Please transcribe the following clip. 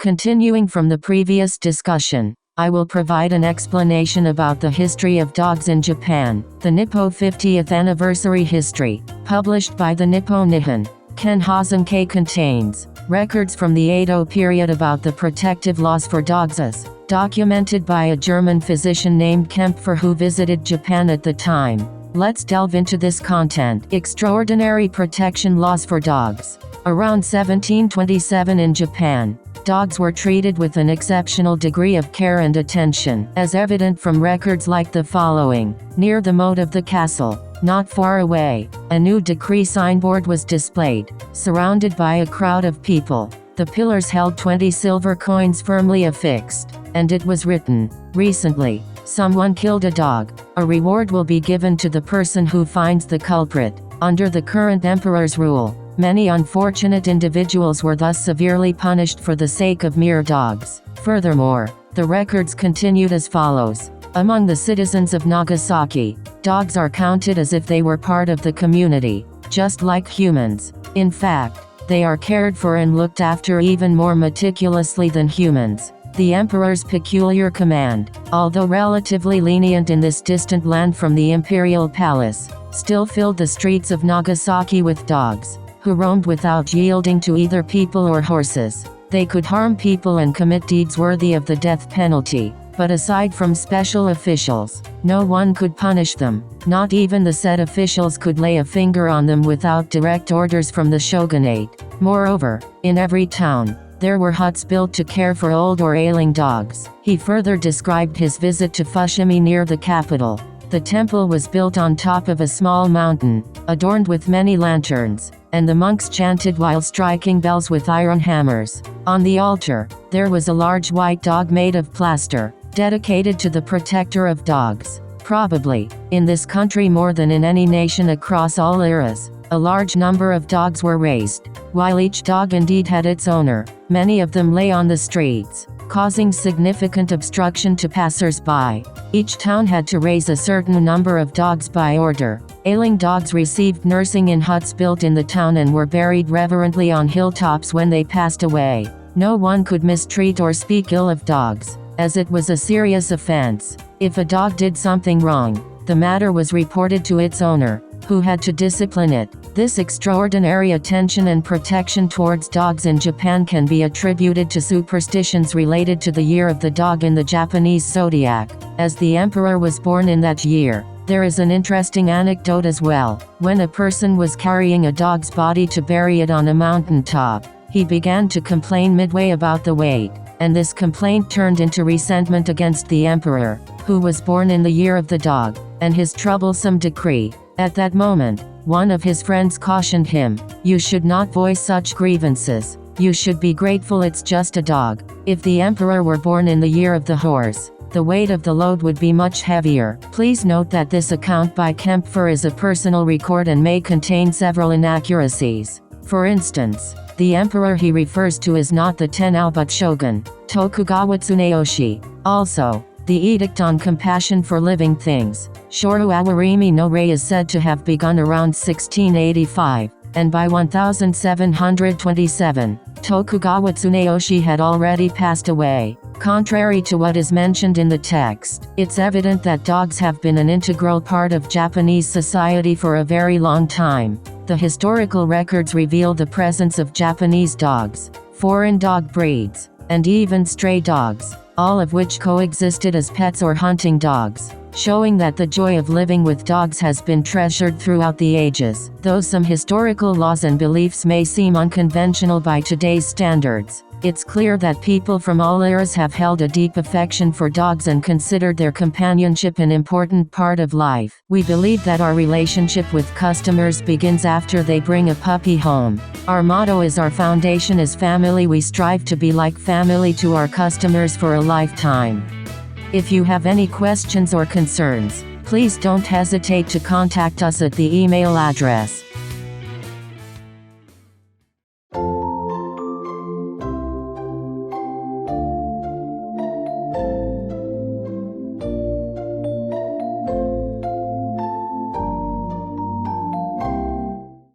Continuing from the previous discussion, I will provide an explanation about the history of dogs in Japan. The Nippo 50th Anniversary History, published by the Nippo Nihon Kenhazan-kei, contains records from the Edo period about the protective laws for dogs as documented by a German physician named Kempfer who visited Japan at the time. Let's delve into this content. Extraordinary protection laws for dogs. Around 1727 in Japan, dogs were treated with an exceptional degree of care and attention, as evident from records like the following. Near the moat of the castle, not far away, a new decree signboard was displayed, surrounded by a crowd of people. The pillars held 20 silver coins firmly affixed, and it was written, "Recently, someone killed a dog. A reward will be given to the person who finds the culprit." Under the current emperor's rule, many unfortunate individuals were thus severely punished for the sake of mere dogs. Furthermore, the records continued as follows. Among the citizens of Nagasaki, dogs are counted as if they were part of the community, just like humans. In fact, they are cared for and looked after even more meticulously than humans. The emperor's peculiar command, although relatively lenient in this distant land from the imperial palace, still filled the streets of Nagasaki with dogs, who roamed without yielding to either people or horses. They could harm people and commit deeds worthy of the death penalty, but aside from special officials, no one could punish them. Not even the said officials could lay a finger on them without direct orders from the shogunate. Moreover, in every town, there were huts built to care for old or ailing dogs. He further described his visit to Fushimi near the capital. The temple was built on top of a small mountain, adorned with many lanterns, and the monks chanted while striking bells with iron hammers. On the altar, there was a large white dog made of plaster, dedicated to the protector of dogs. Probably, in this country more than in any nation across all eras, a large number of dogs were raised. While each dog indeed had its owner, many of them lay on the streets, causing significant obstruction to passers-by. Each town had to raise a certain number of dogs by order. Ailing dogs received nursing in huts built in the town and were buried reverently on hilltops when they passed away. No one could mistreat or speak ill of dogs, as it was a serious offense. If a dog did something wrong, the matter was reported to its owner, who had to discipline it. This extraordinary attention and protection towards dogs in Japan can be attributed to superstitions related to the year of the dog in the Japanese zodiac, as the emperor was born in that year. There is an interesting anecdote as well. When a person was carrying a dog's body to bury it on a mountain top, he began to complain midway about the weight, and this complaint turned into resentment against the emperor, who was born in the year of the dog, and his troublesome decree. At that moment, one of his friends cautioned him, "You should not voice such grievances. You should be grateful it's just a dog. If the emperor were born in the year of the horse, the weight of the load would be much heavier." Please note that this account by Kempfer is a personal record and may contain several inaccuracies. For instance, the emperor he refers to is not the Tenao but shogun, Tokugawa Tsuneyoshi. Also, the Edict on Compassion for Living Things, Shoru Awarimi no Rei, is said to have begun around 1685, and by 1727, Tokugawa Tsuneyoshi had already passed away. Contrary to what is mentioned in the text, it's evident that dogs have been an integral part of Japanese society for a very long time. The historical records reveal the presence of Japanese dogs, foreign dog breeds, and even stray dogs, all of which coexisted as pets or hunting dogs, showing that the joy of living with dogs has been treasured throughout the ages. Though some historical laws and beliefs may seem unconventional by today's standards, it's clear that people from all eras have held a deep affection for dogs and considered their companionship an important part of life. We believe that our relationship with customers begins after they bring a puppy home. Our motto is "Our foundation is family." We strive to be like family to our customers for a lifetime. If you have any questions or concerns, please don't hesitate to contact us at the email address